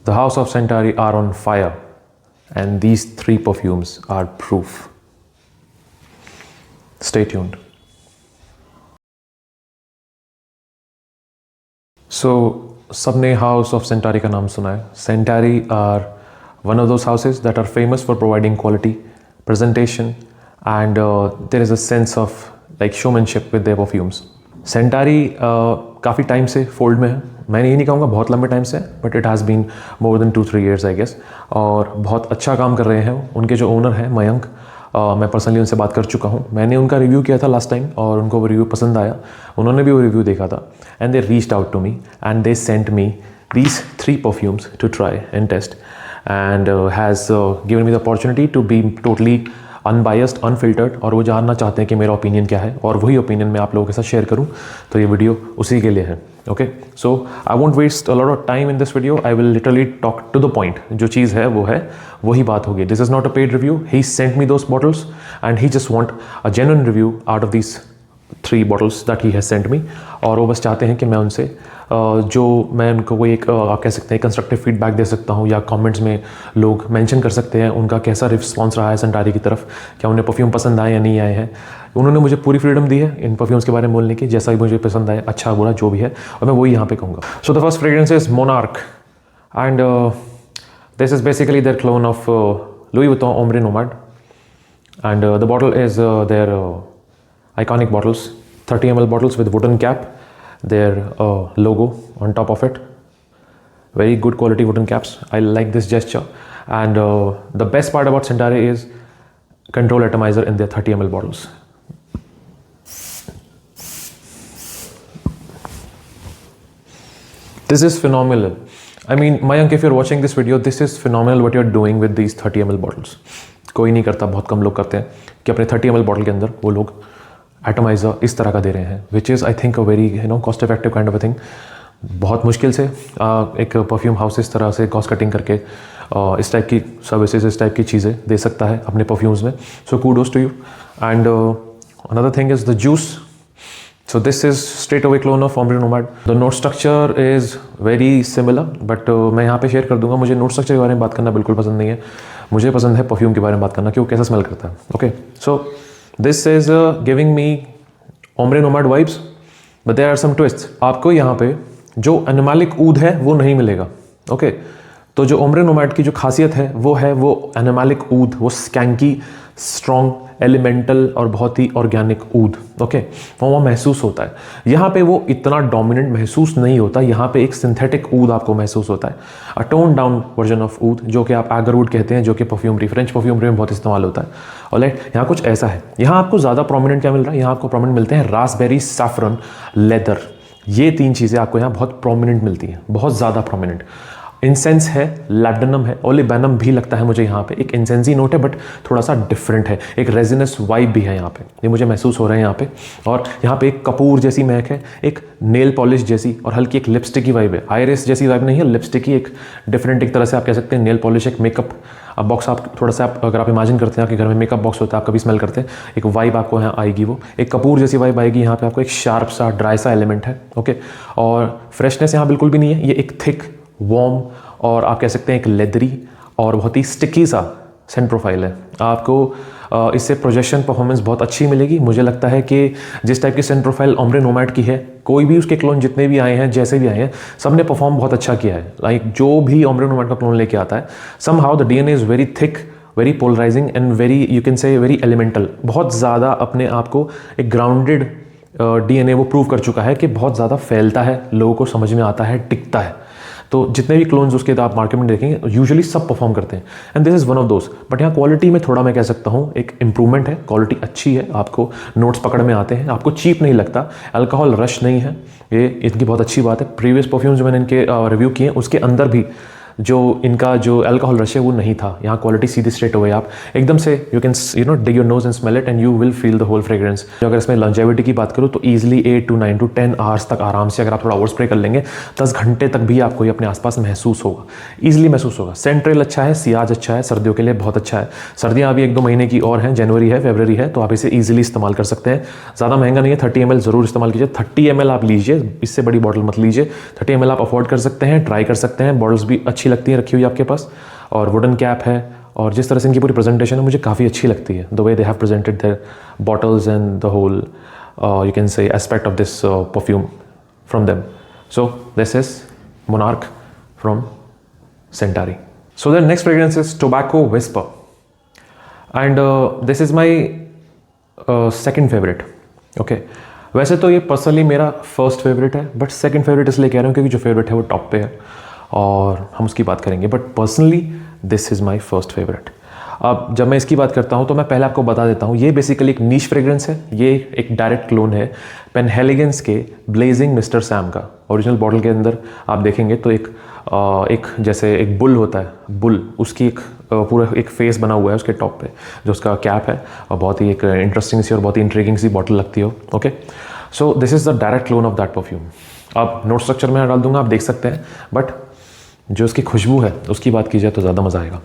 The house of Centauri are on fire, and these 3 perfumes are proof. Stay tuned. So, सबने house of सेंटारी का नाम सुना है. सेंटारी are one of those houses that are famous for providing quality, presentation, and there is a sense of like showmanship with their perfumes. सेंटारी काफ़ी time से fold में है. मैंने ये नहीं कहूँगा बहुत लंबे टाइम से, but it has been more than 2-3 years I guess. और बहुत अच्छा काम कर रहे हैं. उनके जो ओनर हैं मयंक, मैं पर्सनली उनसे बात कर चुका हूँ. मैंने उनका रिव्यू किया था लास्ट टाइम और उनको वो रिव्यू पसंद आया. उन्होंने भी वो रिव्यू देखा था and they reached out to me and they sent me these 3 perfumes to try and test, and has given me the opportunity to be totally unbiased, unfiltered, और वो जानना चाहते हैं कि मेरा ओपिनियन क्या है और वही ओपिनियन मैं आप लोगों के साथ शेयर करूं. तो ये वीडियो उसी के लिए है. Okay, so I won't waste a lot of time in this video. I will literally talk to the point. जो चीज़ है वो है, वही बात होगी. This is not a paid review. He sent me those bottles and he just want a genuine review out of this 3 bottles that he has sent me. और वो बस चाहते हैं कि मैं उनसे जो मैं उनको कोई एक आप कह सकते हैं कंस्ट्रक्टिव फीडबैक दे सकता हूँ, या कमेंट्स में लोग मेंशन कर सकते हैं उनका कैसा रिस्पॉन्स रहा है सेंटारी की तरफ, क्या उन्हें परफ्यूम पसंद आए या नहीं आए हैं. उन्होंने मुझे पूरी फ्रीडम दी है इन परफ्यूम्स के बारे में बोलने की, जैसा भी मुझे पसंद आए, अच्छा बुरा जो भी है, और मैं वही यहाँ पे कहूँगा. So the first fragrance is Monarch, and this is basically their clone of Louis Vuitton Ombre Nomade, and the bottle is their iconic bottles, 30 ml bottles with wooden cap, their logo on top of it. Very good quality wooden caps. I like this gesture. And the best part about Centauri is control atomizer in their 30 ml bottles. This is phenomenal. I mean, Mayank, if you're watching this video, this is phenomenal what you're doing with these 30 ml bottles. कोई नहीं करता, बहुत कम लोग करते हैं कि अपने 30 ml bottle के अंदर वो लोग एटमाइज़र इस तरह का दे रहे हैं, which is I think a very cost effective kind of a thing. बहुत मुश्किल से एक परफ्यूम हाउस इस तरह से कॉस्ट कटिंग करके इस टाइप की सर्विसेज, इस टाइप की चीज़ें दे सकता है अपने परफ्यूम्स में. So kudos to you. And another thing is the juice. So this is straight away clone of Ombre Nomad. The note structure is very similar, but मैं यहाँ पे शेयर कर दूंगा. मुझे नोट स्ट्रक्चर के बारे में बात करना बिल्कुल पसंद नहीं है. मुझे पसंद है परफ्यूम के बारे में बात करना कि वो कैसा स्मेल करता है. Okay, so this is giving me Ombre Nomad vibes, but there are some twists. आपको यहाँ पे जो एनिमलिक ऊद है वो नहीं मिलेगा. ओके, तो जो Ombre Nomad की जो खासियत है वो एनिमलिक ऊद, वो स्कैंकी, स्ट्रॉन्ग, एलिमेंटल और बहुत ही ऑर्गेनिक ऊद. ओके, वो महसूस होता है. यहाँ पे वो इतना डोमिनेंट महसूस नहीं होता. यहाँ पे एक सिंथेटिक ऊद आपको महसूस होता है, अ टोन डाउन वर्जन ऑफ ऊद, जो कि आप एगरवुड कहते हैं, जो कि परफ्यूमरी, फ्रेंच परफ्यूमरी में बहुत इस्तेमाल होता है. ऑलराइट, यहाँ कुछ ऐसा है. यहाँ आपको ज़्यादा प्रोमिनेंट क्या मिल रहा है? यहाँ आपको प्रोमिनेंट मिलते हैं रास्पबेरी, सैफरन, लेदर. ये 3 चीज़ें आपको यहाँ बहुत प्रोमिनेंट मिलती हैं, बहुत ज़्यादा प्रोमिनेंट. इंसेंस है, लैडेनम है, ओलिबैनम भी लगता है मुझे यहाँ पे. एक इंसेंसी नोट है बट थोड़ा सा डिफरेंट है. एक रेजिनस वाइब भी है यहाँ पे, ये मुझे महसूस हो रहा है यहाँ पे. और यहाँ पे एक कपूर जैसी महक है, एक नेल पॉलिश जैसी, और हल्की एक लिपस्टिक की वाइब है. आयरिस जैसी वाइब नहीं है, लिपस्टिक की एक डिफरेंट एक तरह से आप कह सकते हैं. नेल पॉलिश एक मेकअप बॉक्स, आप थोड़ा सा अगर आप इमेजिन करते हैं आपके घर में मेकअप बॉक्स होता है, आप कभी स्मेल करते हैं, एक वाइब आपको यहाँ आएगी. वो एक कपूर जैसी वाइब आएगी. यहाँ पे आपको एक शार्प सा, ड्राई सा एलिमेंट है. ओके, और फ्रेशनेस यहाँ बिल्कुल भी नहीं है. ये एक थिक, वार्म और आप कह सकते हैं एक लेदरी और बहुत ही स्टिकी सा सेंट प्रोफाइल है. आपको इससे प्रोजेक्शन परफॉर्मेंस बहुत अच्छी मिलेगी. मुझे लगता है कि जिस टाइप की सेंट प्रोफाइल Ombre Nomad की है, कोई भी उसके क्लोन जितने भी आए हैं, जैसे भी आए हैं, सब ने परफॉर्म बहुत अच्छा किया है. लाइक जो भी Ombre Nomad का क्लोन लेके आता है, somehow the DNA is very thick, very polarising and very, you can say very elemental. बहुत ज़्यादा अपने आप को एक ग्राउंडेड DNA वो प्रूव कर चुका है कि बहुत ज़्यादा फैलता है, लोगों को समझ में आता है, टिकता है. तो जितने भी क्लोन्स उसके आप मार्केट में देखेंगे यूजुअली सब परफॉर्म करते हैं, and this is one of those. But यहाँ क्वालिटी में थोड़ा मैं कह सकता हूँ एक इंप्रूवमेंट है. क्वालिटी अच्छी है, आपको नोट्स पकड़ में आते हैं, आपको चीप नहीं लगता, अल्कोहल रश नहीं है. ये इनकी बहुत अच्छी बात है. प्रीवियस परफ्यूम्स जो मैंने इनके रिव्यू किए उसके अंदर भी जो इनका जो अल्कोहल रश है वो नहीं था. यहाँ क्वालिटी सीधी स्ट्रेट अवे आप एकदम से you can dig your nose and smell it and you will feel the whole fragrance. अगर इसमें लॉन्जेविटी की बात करूँ तो ईजिली 8 to 9 to 10 आवर्स तक आराम से, अगर आप थोड़ा ओवर स्प्रे कर लेंगे, 10 घंटे तक भी आपको ये अपने आसपास महसूस होगा, ईजिली महसूस होगा. सेंट्रेल अच्छा है, सियाज अच्छा है, सर्दियों के लिए बहुत अच्छा है. सर्दियाँ अभी 1-2 महीने की और हैं, जनवरी है, फरवरी है, तो आप इसे ईजिली इस्तेमाल कर सकते हैं. ज़्यादा महंगा नहीं है, 30 ml ज़रूर इस्तेमाल कीजिए. 30 ml आप लीजिए, इससे बड़ी बॉटल मत लीजिए. 30 ml आप अफोर्ड कर सकते हैं, ट्राई कर सकते हैं. बॉटल्स भी अच्छी अच्छी लगती है रखी हुई आपके पास, और वुडन कैप है, और जिस तरह से इनकी पूरी प्रेजेंटेशन है मुझे काफ़ी अच्छी लगती है, the way they have presented their bottles and the whole you can say aspect of this perfume from them. So this is Monarch from Centauri. So the next fragrance is Tobacco Whisper, and this is my second favorite. Okay, वैसे तो ये personally मेरा first favourite है, but second favourite इसलिए कह रहा हूँ क्योंकि जो फेवरेट है वो टॉप पे है और हम उसकी बात करेंगे, but personally this is my first favourite. अब जब मैं इसकी बात करता हूँ तो मैं पहले आपको बता देता हूँ, ये बेसिकली एक नीश फ्रेग्रेंस है. ये एक डायरेक्ट क्लोन है पेनहेलिगेंस के ब्लेजिंग मिस्टर सैम का. ओरिजिनल बॉटल के अंदर आप देखेंगे तो एक जैसे एक बुल होता है, बुल उसकी एक पूरा एक फेस बना हुआ है उसके टॉप पे, जो उसका कैप है, और बहुत ही एक इंटरेस्टिंग सी और बहुत ही इंट्रिगिंग सी बॉटल लगती हो. Okay, so this is the direct clone of that perfume. आप नोट स्ट्रक्चर में डाल दूंगा, आप देख सकते हैं, बट जो उसकी खुशबू है उसकी बात की जाए तो ज़्यादा मज़ा आएगा.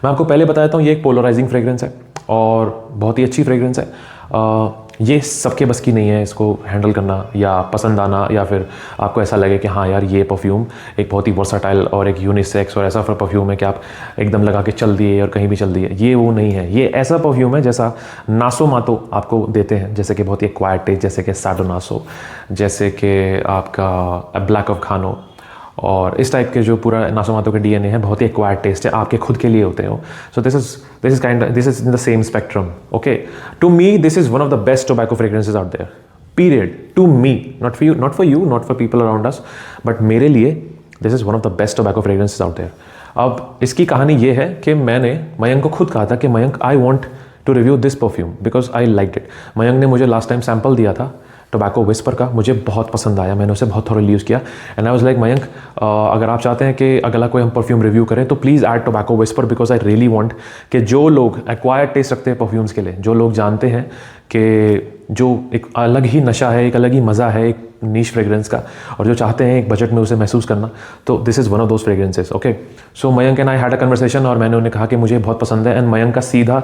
मैं आपको पहले बता देता हूँ, ये एक पोलराइजिंग फ्रेग्रेंस है और बहुत ही अच्छी फ्रेग्रेंस है. ये सबके बस की नहीं है इसको हैंडल करना या पसंद आना, या फिर आपको ऐसा लगे कि हाँ यार ये परफ्यूम एक बहुत ही वर्साटाइल और एक यूनिसेक्स और ऐसा परफ्यूम है कि आप एकदम लगा के चल दिए और कहीं भी चल दिए. ये वो नहीं है. ये ऐसा परफ्यूम है जैसा नासो मातो आपको देते हैं, जैसे कि बहुत ही क्वाइट टेस्ट, जैसे कि सैडो नासो, जैसे कि आपका ब्लैक ऑफ खानो, और इस टाइप के जो पूरा नासोमातो के डीएनए है, बहुत ही एक्वायर्ड टेस्ट है, आपके खुद के लिए होते हो. So this is in the same spectrum. Okay, to me this is one of the best tobacco fragrances out there, period. To me, not for you, not for people around us, but मेरे लिए this is one of the best tobacco fragrances out there. अब इसकी कहानी ये है कि मैंने मयंक को खुद कहा था कि Mayank, I want to review this perfume because I like it. Mayank ने मुझे लास्ट टाइम सैम्पल दिया था टोबैको विस्पर का, मुझे बहुत पसंद आया, मैंने उसे बहुत थोड़ा यूज़ किया, and I was like Mayank, अगर आप चाहते हैं कि अगला कोई हम परफ्यूम रिव्यू करें तो please add tobacco whisper, because I really want कि जो लोग एक्वायर्ड टेस्ट रखते हैं परफ्यूम्स के लिए, जो लोग जानते हैं कि जो एक अलग ही नशा है, एक अलग ही मज़ा है एक नीश फ्रेग्रेंस का, और जो चाहते हैं एक बजट में उसे महसूस करना, तो this is one of those fragrances. Okay, so Mayank and I had a conversation, और मैंने उन्हें कहा कि मुझे बहुत पसंद है, एंड मयंक का सीधा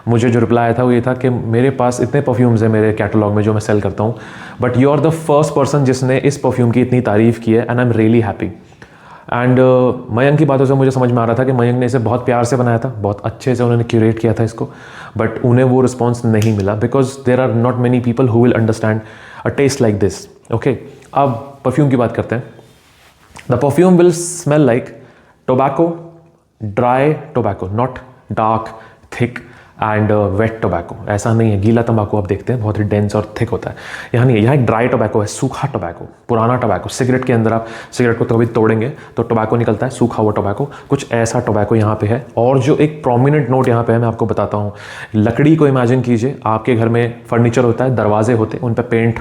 मुझे जो रिप्लाई आया था वो ये था कि मेरे पास इतने परफ्यूम्स हैं मेरे कैटलॉग में जो मैं सेल करता हूँ, but you are the first person जिसने इस परफ्यूम की इतनी तारीफ़ की है, and I am really happy. एंड मयंक की बातों से मुझे समझ में आ रहा था कि मयंक ने इसे बहुत प्यार से बनाया था, बहुत अच्छे से उन्होंने क्यूरेट किया था इसको, बट उन्हें वो रिस्पॉन्स नहीं मिला, because there are not many people who will understand a taste like this. Okay, अब परफ्यूम की बात करते हैं. The perfume will smell like tobacco, dry tobacco, not dark, thick and wet tobacco. ऐसा नहीं है, गीला तंबाकू आप देखते हैं बहुत ही डेंस और थिक होता है, यहाँ नहीं है. यहाँ एक ड्राई टोबैको है, सूखा टोबैको, पुराना टोबैको. सिगरेट के अंदर आप सिगरेट को कभी तोड़ेंगे तो टोबैको निकलता है, सूखा हुआ टोबैको, कुछ ऐसा टोबैको यहाँ पे है. और जो एक प्रोमिनेंट नोट यहाँ पे है मैं आपको बताता हूँ. लकड़ी को इमेजिन कीजिए, आपके घर में फर्नीचर होता है, दरवाजे होते हैं, उन पर पेंट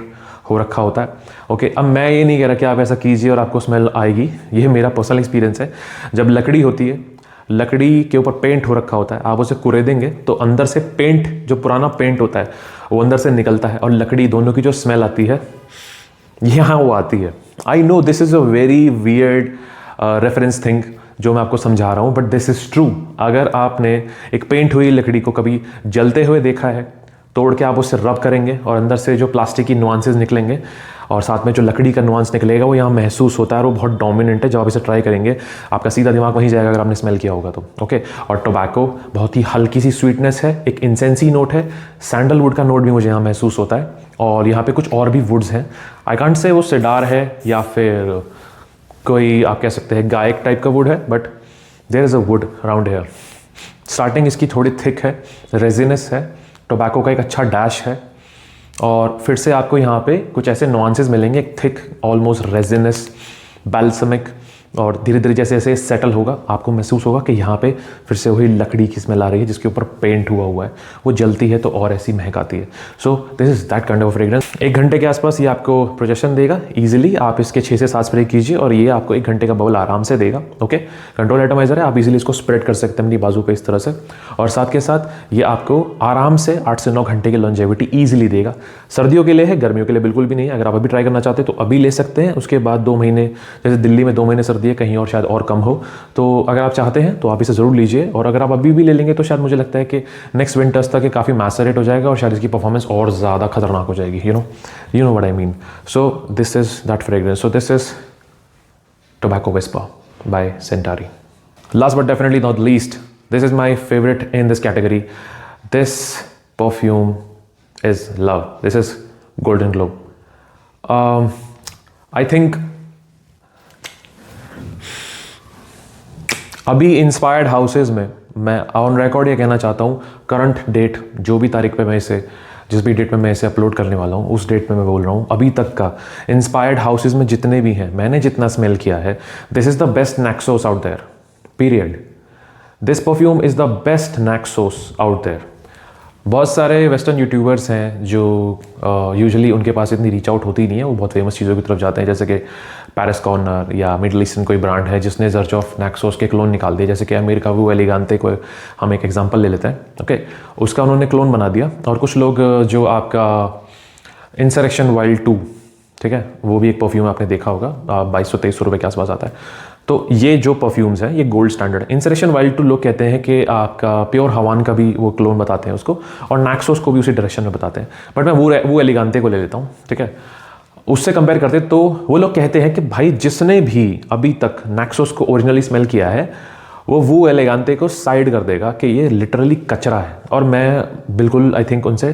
हो रखा होता है. ओके, अब मैं ये नहीं कह रहा कि आप ऐसा कीजिए और आपको स्मेल आएगी, ये मेरा पर्सनल एक्सपीरियंस है. जब लकड़ी होती है, लकड़ी के ऊपर पेंट हो रखा होता है, आप उसे कुरेदेंगे तो अंदर से पेंट, जो पुराना पेंट होता है वो अंदर से निकलता है, और लकड़ी, दोनों की जो स्मेल आती है यहाँ वो आती है. I know this is a very weird reference thing जो मैं आपको समझा रहा हूँ, बट दिस इज़ ट्रू. अगर आपने एक पेंट हुई लकड़ी को कभी जलते हुए देखा है, तोड़ के आप उससे रब करेंगे और अंदर से जो प्लास्टिक की नुआंसेस निकलेंगे और साथ में जो लकड़ी का नुआंस निकलेगा वो यहाँ महसूस होता है, और वो बहुत डोमिनेंट है. जब आप इसे ट्राई करेंगे आपका सीधा दिमाग वहीं जाएगा अगर आपने स्मेल किया होगा तो. ओके, और टोबैको बहुत ही हल्की सी स्वीटनेस है, एक इंसेंसी नोट है, सैंडलवुड का नोट भी मुझे यहाँ महसूस होता है, और यहाँ पे कुछ और भी वुड्स हैं. आई कांट से वो सिडार है या फिर कोई आप कह सकते हैं गायक टाइप का वुड है, but there is a wood around here. Starting इसकी थोड़ी थिक है, रेजिनस है, टोबैको का एक अच्छा डैश है, और फिर से आपको यहाँ पे कुछ ऐसे नुआंसेस मिलेंगे, एक थिक ऑलमोस्ट रेजिनस, बैल्समिक, और धीरे धीरे जैसे जैसे सेटल होगा आपको महसूस होगा कि यहाँ पे फिर से वही लकड़ी की स्मेल आ रही है जिसके ऊपर पेंट हुआ है, वो जलती है तो और ऐसी महक आती है. सो this is that kind of fragrance. 1 घंटे के आसपास ये आपको प्रोजेक्शन देगा इजीली. आप इसके 6 से 7 स्प्रे कीजिए और ये आपको 1 घंटे का बबल आराम से देगा. ओके, कंट्रोल एटमाइजर है, आप इजीली इसको स्प्रेड कर सकते हैं अपनी बाजू पे इस तरह से, और साथ के साथ ये आपको आराम से 8 से 9 घंटे की लॉन्जेविटी ईजिली देगा. सर्दियों के लिए है, गर्मियों के लिए बिल्कुल भी नहीं है. अगर आप अभी ट्राई करना चाहते हैं तो अभी ले सकते हैं, उसके बाद 2 महीने, जैसे दिल्ली में 2 महीने सर्दी है, कहीं और शायद और कम हो, तो अगर आप चाहते हैं तो आप इसे ज़रूर लीजिए. और अगर आप अभी भी ले लेंगे तो शायद मुझे लगता है कि नेक्स्ट विंटर्स तक ये काफ़ी मैसरेट हो जाएगा और शायद इसकी परफॉर्मेंस और ज़्यादा खतरनाक हो जाएगी. You know what I mean. So this is that fragrance. So this is tobacco whisper by Centauri. Last but definitely not least, this is my favorite in this category. This perfume is love. This is Golden Glow. I think अभी inspired houses में मैं on record ये कहना चाहता हूँ, current date जो भी तारीख पे मैं इसे, जिस भी डेट में मैं इसे अपलोड करने वाला हूँ उस डेट में मैं बोल रहा हूँ, अभी तक का इंस्पायर्ड हाउसेज में जितने भी हैं, मैंने जितना स्मेल किया है, this is the best Naxos out there, period. This perfume is the best Naxos out there. बहुत सारे वेस्टर्न यूट्यूबर्स हैं जो यूजुअली उनके पास इतनी रीच आउट होती नहीं है, वो बहुत फेमस चीज़ों की तरफ जाते हैं, जैसे कि पैरिस कॉर्नर या मिडल ईस्टर्न कोई ब्रांड है जिसने जर्च ऑफ नैक्सोस के क्लोन निकाल दिए, जैसे कि अमेरिका वो एलिगांते को हम एक एग्जांपल ले लेते हैं. ओके, उसका उन्होंने क्लोन बना दिया. और कुछ लोग जो आपका इंसरेक्शन वाइल्ड 2, ठीक है, वो भी एक परफ्यूम आपने देखा होगा, 2200-2300 रुपये के आसपास आता है. तो ये जो परफ्यूम्स हैं ये गोल्ड स्टैंडर्ड है. इंसरेक्शन वाइल्ड 2 लोग कहते हैं कि आपका प्योर हवान का भी वो क्लोन बताते हैं उसको, और नैक्सोस को भी उसी डायरेक्शन में बताते हैं, बट मैं वो एलिगांते को ले लेता हूँ. ठीक है, उससे कंपेयर करते तो वो लोग कहते हैं कि भाई जिसने भी अभी तक नैक्सोस को ओरिजिनली स्मेल किया है वो एलिगांते को साइड कर देगा कि ये लिटरली कचरा है. और मैं बिल्कुल आई थिंक उनसे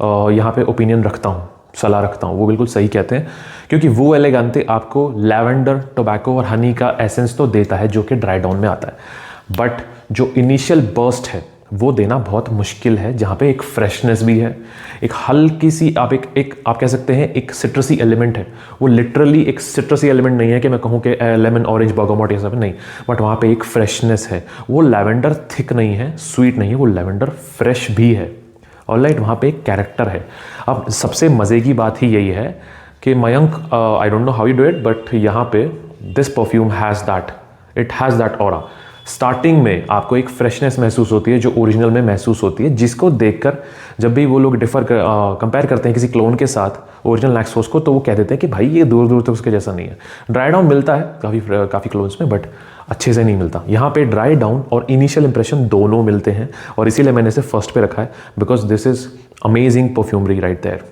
यहाँ पे ओपिनियन रखता हूँ, सलाह रखता हूँ, वो बिल्कुल सही कहते हैं, क्योंकि वो एलिगांते आपको लैवेंडर, टोबैको और हनी का एसेंस तो देता है जो कि ड्राई डाउन में आता है, बट जो इनिशियल बर्स्ट है वो देना बहुत मुश्किल है, जहाँ पे एक फ्रेशनेस भी है, एक हल्की सी आप आप कह सकते हैं एक सिट्रसी एलिमेंट है. वो लिटरली एक सिट्रसी एलिमेंट नहीं है कि मैं कहूँ कि लेमन, ऑरेंज, बर्गामोट ये सब नहीं, बट वहाँ पे एक फ्रेशनेस है. वो लैवेंडर थिक नहीं है, स्वीट नहीं है, वो लैवेंडर फ्रेश भी है. ऑलराइट, वहाँ पे एक कैरेक्टर है. अब सबसे मज़े की बात ही यही है कि Mayank, I don't know how you do it, but यहाँ पे this perfume has that, it has that aura. Starting में आपको एक फ्रेशनेस महसूस होती है जो ओरिजिनल में महसूस होती है, जिसको देखकर जब भी वो लोग कंपेयर करते हैं किसी क्लोन के साथ ओरिजिनल नैक्सोस को, तो वो कह देते हैं कि भाई ये दूर दूर तक उसके जैसा नहीं है. ड्राई डाउन मिलता है काफ़ी क्लोन्स में, बट अच्छे से नहीं मिलता. यहाँ पे ड्राई डाउन और इनिशियल इंप्रेशन दोनों मिलते हैं, और इसीलिए मैंने इसे फर्स्ट पे रखा है, because this is amazing perfumery right there.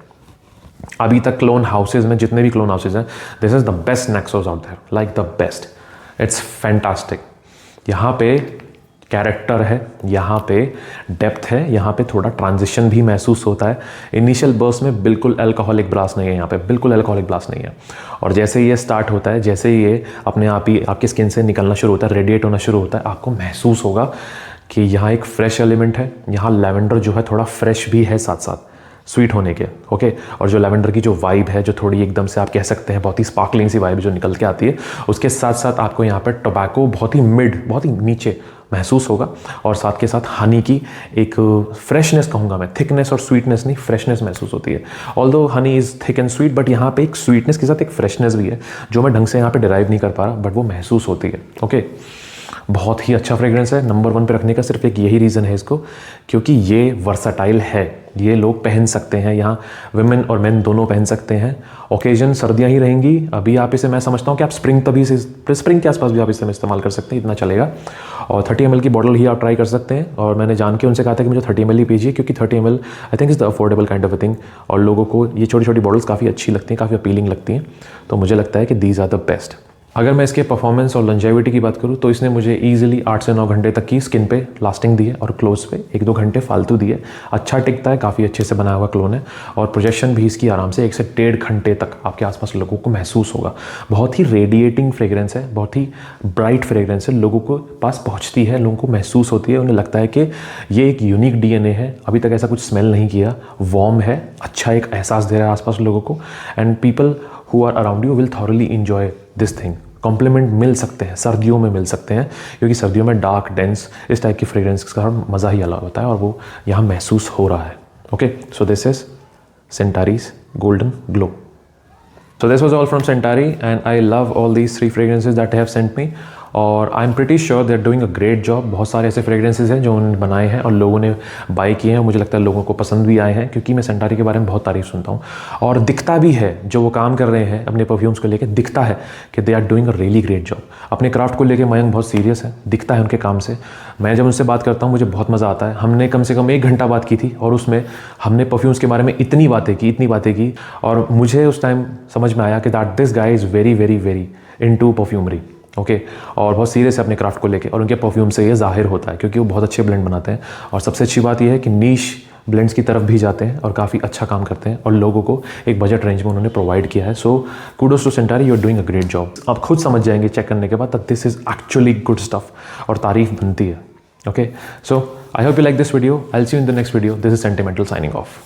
अभी तक क्लोन हाउसेज में जितने भी क्लोन हाउसेज हैं, this is the best Naxos out there, like the best. It's fantastic. यहाँ पे कैरेक्टर है, यहाँ पे डेप्थ है, यहाँ पे थोड़ा ट्रांजिशन भी महसूस होता है. इनिशियल बर्स्ट में बिल्कुल अल्कोहलिक ब्लास्ट नहीं है, यहाँ पे बिल्कुल अल्कोहलिक ब्लास्ट नहीं है. और जैसे ये स्टार्ट होता है, जैसे ये अपने आप ही आपकी स्किन से निकलना शुरू होता है, रेडिएट होना शुरू होता है, आपको महसूस होगा कि यहाँ एक फ्रेश एलिमेंट है. यहाँ लैवेंडर जो है थोड़ा फ्रेश भी है साथ साथ स्वीट होने के. ओके, और जो लैवेंडर की जो वाइब है, जो थोड़ी एकदम से आप कह सकते हैं बहुत ही स्पार्कलिंग सी वाइब जो निकल के आती है, उसके साथ साथ आपको यहाँ पर टोबैको बहुत ही मिड, बहुत ही नीचे महसूस होगा, और साथ के साथ हनी की एक फ्रेशनेस कहूँगा मैं, थिकनेस और स्वीटनेस नहीं, फ्रेशनेस महसूस होती है. Although Honey is thick and sweet, but यहाँ पे एक स्वीटनेस के साथ एक फ्रेशनेस भी है जो मैं ढंग से यहाँ पे डिराइव नहीं कर पा रहा, बट वो महसूस होती है. ओके, बहुत ही अच्छा फ्रेग्रेंस है. नंबर 1 पे रखने का सिर्फ एक यही रीज़न है इसको, क्योंकि ये वर्साटाइल है, ये लोग पहन सकते हैं, यहाँ विमेन और मेन दोनों पहन सकते हैं. ओकेजन सर्दियाँ ही रहेंगी. अभी आप इसे, मैं समझता हूँ कि आप स्प्रिंग के आसपास भी आप इसे इस्तेमाल कर सकते हैं, इतना चलेगा. और 30 ml की बॉटल ही आप ट्राई कर सकते हैं. और मैंने जान के उनसे कहा था कि मुझे 30 ml ही पीजिए, क्योंकि 30 ml I think is the affordable kind of a thing, और लोगों को ये छोटी छोटी बॉटल्स काफ़ी अच्छी लगती हैं, काफ़ी अपीलिंग लगती हैं. तो मुझे लगता है कि दीज आर द बेस्ट. अगर मैं इसके परफॉर्मेंस और लंजेविटी की बात करूँ तो इसने मुझे ईजिली 8 से 9 घंटे तक की स्किन पे लास्टिंग दी है, और क्लोज पे 1-2 घंटे फालतू दिए. अच्छा टिकता है, काफ़ी अच्छे से बना हुआ क्लोन है, और प्रोजेक्शन भी इसकी आराम से 1 से 1.5 घंटे तक आपके आसपास लोगों को महसूस होगा. बहुत ही रेडिएटिंग फ्रेग्रेंस है, बहुत ही ब्राइट फ्रेग्रेंस है, लोगों को पास पहुँचती है, लोगों को महसूस होती है, उन्हें लगता है कि ये एक यूनिक DNA है, अभी तक ऐसा कुछ स्मेल नहीं किया, वार्म है, अच्छा एक एहसास दे रहा है आसपास लोगों को. And people who are around you will thoroughly enjoy this thing. Compliment मिल सकते हैं, सर्दियों में मिल सकते हैं, क्योंकि सर्दियों में डार्क, डेंस, इस टाइप की फ्रेग्रेंस का मज़ा ही अलग होता है, और वो यहाँ महसूस हो रहा है. Okay, so this is Centauri's golden glow. So this was all from Centauri, and I love all these 3 fragrances that they have sent me, और I am pretty sure they are doing a great job. बहुत सारे ऐसे fragrances हैं जो उन्होंने बनाए हैं और लोगों ने बाई किए हैं, मुझे लगता है लोगों को पसंद भी आए हैं, क्योंकि मैं सेंटारी के बारे में बहुत तारीफ सुनता हूँ, और दिखता भी है जो वो काम कर रहे हैं अपने परफ्यूम्स को लेकर, दिखता है कि they are doing a really great job. अपने क्राफ्ट को लेकर मयंक बहुत सीरियस है, दिखता है उनके काम से. मैं जब उनसे बात करता हूँ मुझे बहुत मज़ा आता है. हमने कम से कम 1 घंटा बात की थी, और उसमें हमने परफ्यूम्स के बारे में इतनी बातें की, और मुझे उस टाइम समझ में आया कि that this guy is very very very into perfumery. Okay और बहुत सीरियस है अपने क्राफ्ट को लेके, और उनके परफ्यूम से ये जाहिर होता है क्योंकि वो बहुत अच्छे ब्लेंड बनाते हैं। और सबसे अच्छी बात यह है कि नीश ब्लेंड्स की तरफ भी जाते हैं और काफ़ी अच्छा काम करते हैं और लोगों को एक बजट रेंज में उन्होंने प्रोवाइड किया है। So kudos to Centauri, you are doing a great job. आप खुद समझ जाएंगे चेक करने के बाद that this is actually good stuff और तारीफ बनती है। Okay, so I hope you like this video. I will see you in the next video. This is sentimental signing of.